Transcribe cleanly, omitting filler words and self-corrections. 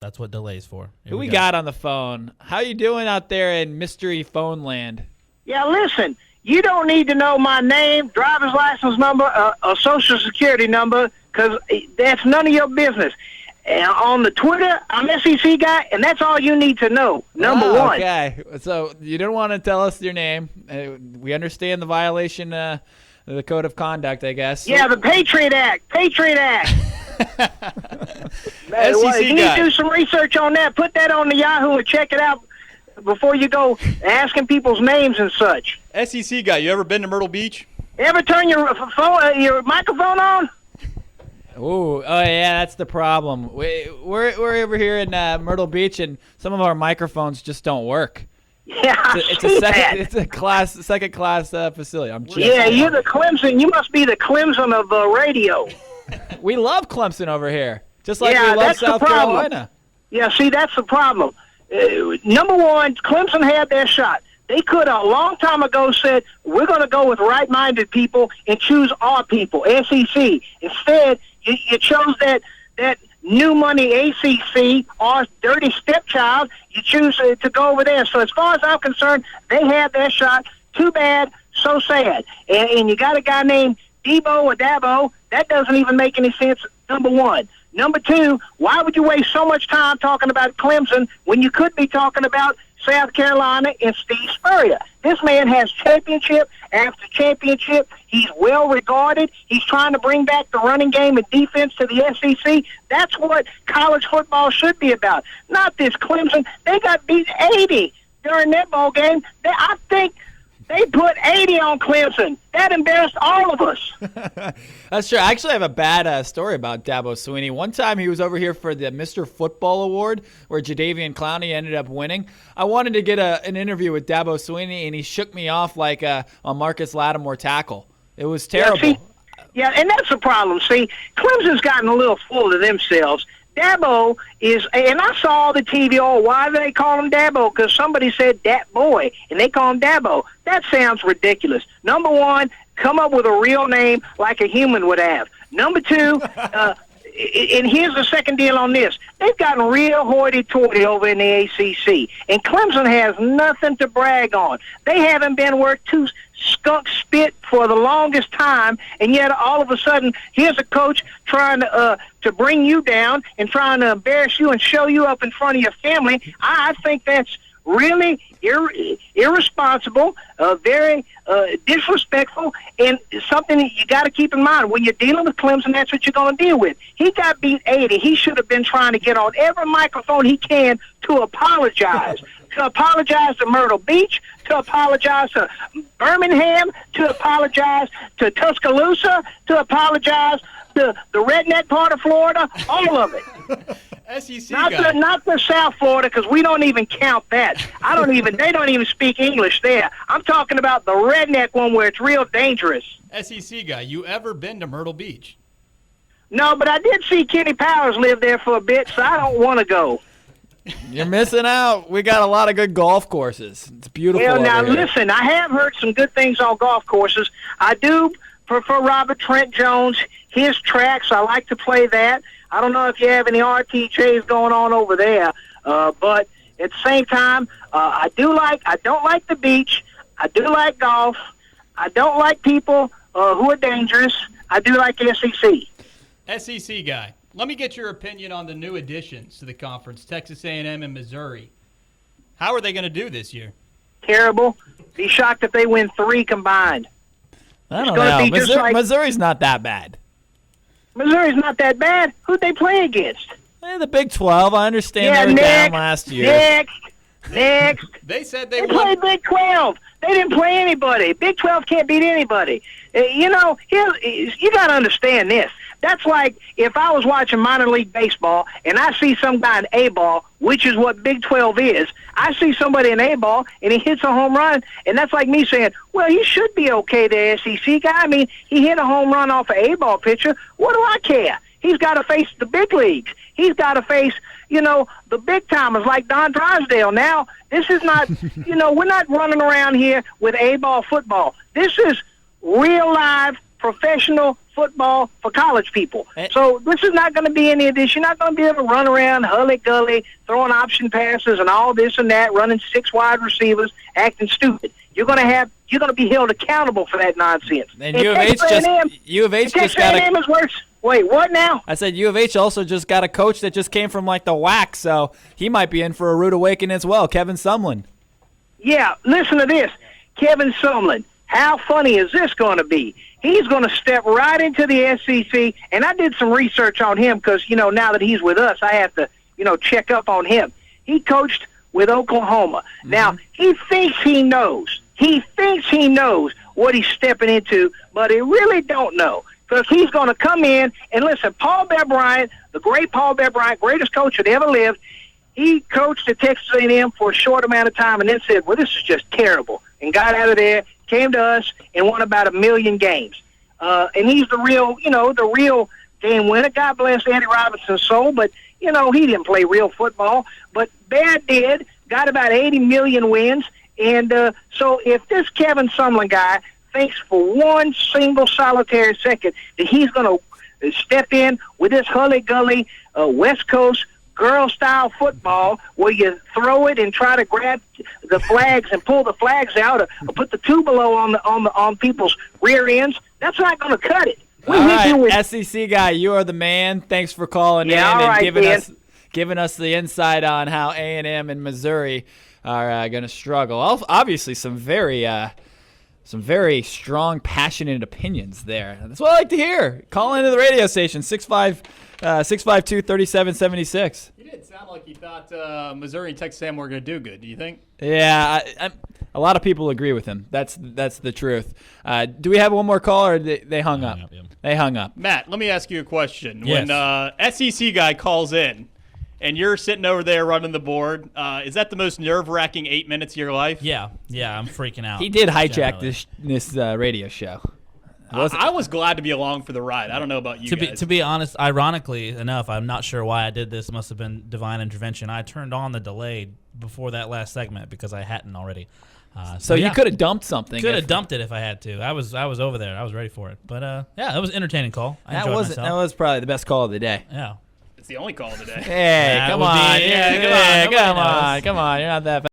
That's what delay's for. Here Who we got on the phone? How you doing out there in mystery phone land? Yeah, listen, you don't need to know my name, driver's license number, or social security number, because that's none of your business. And on the Twitter, I'm SEC guy, and that's all you need to know, number one. Okay, so you don't want to tell us your name. We understand the violation of the code of conduct, I guess. Yeah, the Patriot Act. SEC You need to do some research on that. Put that on the Yahoo and check it out before you go asking people's names and such. SEC guy, you ever been to Myrtle Beach? Ever turn your microphone on? Oh yeah, that's the problem. We're over here in Myrtle Beach, and some of our microphones just don't work. Yeah, it's a second class facility. You're the Clemson. You must be the Clemson of radio. We love Clemson over here, just like we love that's South the problem. Carolina. Yeah, see, that's the problem. Number one, Clemson had their shot. They could have a long time ago said, we're going to go with right-minded people and choose our people, SEC. Instead, you chose that new money ACC or dirty stepchild. You choose to go over there. So as far as I'm concerned, they had their shot. Too bad, so sad. And you got a guy named Debo or Dabo. That doesn't even make any sense, number one. Number two, why would you waste so much time talking about Clemson when you could be talking about South Carolina and Steve Spurrier? This man has championship after championship. He's well regarded. He's trying to bring back the running game and defense to the SEC. That's what college football should be about, not this Clemson. They got beat 80 during that ball game. I think they put 80 on Clemson. That embarrassed all of us. That's true. I actually have a bad story about Dabo Swinney. One time he was over here for the Mr. Football Award where Jadeveon Clowney ended up winning. I wanted to get an interview with Dabo Swinney, and he shook me off like a Marcus Lattimore tackle. It was terrible. Yeah, and that's the problem. See, Clemson's gotten a little full of themselves. Dabo is, and I saw the TV, why do they call him Dabo? Because somebody said Dat Boy, and they call him Dabo. That sounds ridiculous. Number one, come up with a real name like a human would have. Number two, and here's the second deal on this. They've gotten real hoity-toity over in the ACC, and Clemson has nothing to brag on. They haven't been worth two skunk spit for the longest time, and yet all of a sudden, here's a coach trying to bring you down and trying to embarrass you and show you up in front of your family. I think that's really irresponsible, very disrespectful, and something that you got to keep in mind. When you're dealing with Clemson, that's what you're going to deal with. He got beat 80. He should have been trying to get on every microphone he can to apologize. To apologize to Myrtle Beach, to apologize to Birmingham, to apologize to Tuscaloosa, to apologize to the redneck part of Florida, all of it. SEC not the South Florida, because we don't even count that. They don't even speak English there. I'm talking about the redneck one where it's real dangerous. SEC guy, you ever been to Myrtle Beach? No, but I did see Kenny Powers live there for a bit, so I don't want to go. You're missing out. We got a lot of good golf courses. It's beautiful. Well, now over here. listen, I have heard some good things on golf courses. I do prefer Robert Trent Jones, his tracks. I like to play that. I don't know if you have any RTJs going on over there, but at the same time, I don't like the beach. I do like golf. I don't like people who are dangerous. I do like the SEC. SEC guy, let me get your opinion on the new additions to the conference, Texas A&M and Missouri. How are they going to do this year? Terrible. Be shocked if they win 3 combined. I don't know. Missouri's not that bad. Missouri's not that bad. Who'd they play against? The Big 12. I understand they were down last year. Next. They said they played Big 12. They didn't play anybody. Big 12 can't beat anybody. You got to understand this. That's like if I was watching minor league baseball and I see some guy in A-ball, which is what Big 12 is. I see somebody in A-ball and he hits a home run, and that's like me saying, well, he should be okay, the SEC guy. I mean, he hit a home run off an A-ball pitcher. What do I care? He's got to face the big leagues. He's got to face, the big timers like Don Drysdale. Now, this is not, we're not running around here with A-ball football. This is real live professional football for college people. And- So this is not going to be any of this. You're not going to be able to run around hully-gully, throwing option passes and all this and that, running 6 wide receivers, acting stupid. You're going to be held accountable for that nonsense. And U of H just got A&M is worse. Wait, what now? I said U of H also just got a coach that just came from like the WAC, so he might be in for a rude awakening as well. Kevin Sumlin. Yeah, listen to this. Kevin Sumlin. How funny is this going to be? He's going to step right into the SEC, and I did some research on him because, now that he's with us, I have to, check up on him. He coached with Oklahoma. Mm-hmm. Now, he thinks he knows. He thinks he knows what he's stepping into, but he really don't know because he's going to come in and listen, Paul Bear Bryant, the great Paul Bear Bryant, greatest coach that ever lived, he coached at Texas A&M for a short amount of time and then said, well, this is just terrible, and got out of there, came to us, and won about 1 million games. And he's the real game winner. God bless Eddie Robinson's soul, but, he didn't play real football. But Bear did, got about 80 million wins. And so if this Kevin Sumlin guy thinks for one single solitary second that he's going to step in with this hully-gully West Coast girl-style football where you throw it and try to grab the flags and pull the flags out or put the tubalo on people's rear ends, that's not going to cut it. All right, SEC guy, you are the man. Thanks for calling in and giving us the insight on how A&M and Missouri are going to struggle. Obviously, some very strong, passionate opinions there. That's what I like to hear. Call into the radio station, 652-3776. He didn't sound like he thought Missouri and Texas A&M were going to do good. Do you think? Yeah, a lot of people agree with him. That's the truth. Do we have one more call, or they hung up? They hung up. Matt, let me ask you a question. Yes. When SEC guy calls in and you're sitting over there running the board, is that the most nerve-wracking 8 minutes of your life? Yeah, I'm freaking out. He did hijack generally. this radio show. I was glad to be along for the ride. I don't know about you guys. To be honest, ironically enough, I'm not sure why I did this. It must have been divine intervention. I turned on the delay before that last segment because I hadn't already. So you could have dumped something. Could have dumped it if I had to. I was over there. I was ready for it. But that was an entertaining call. That was probably the best call of the day. Yeah. It's the only call of the day. Hey, come on. Come on. You're not that bad.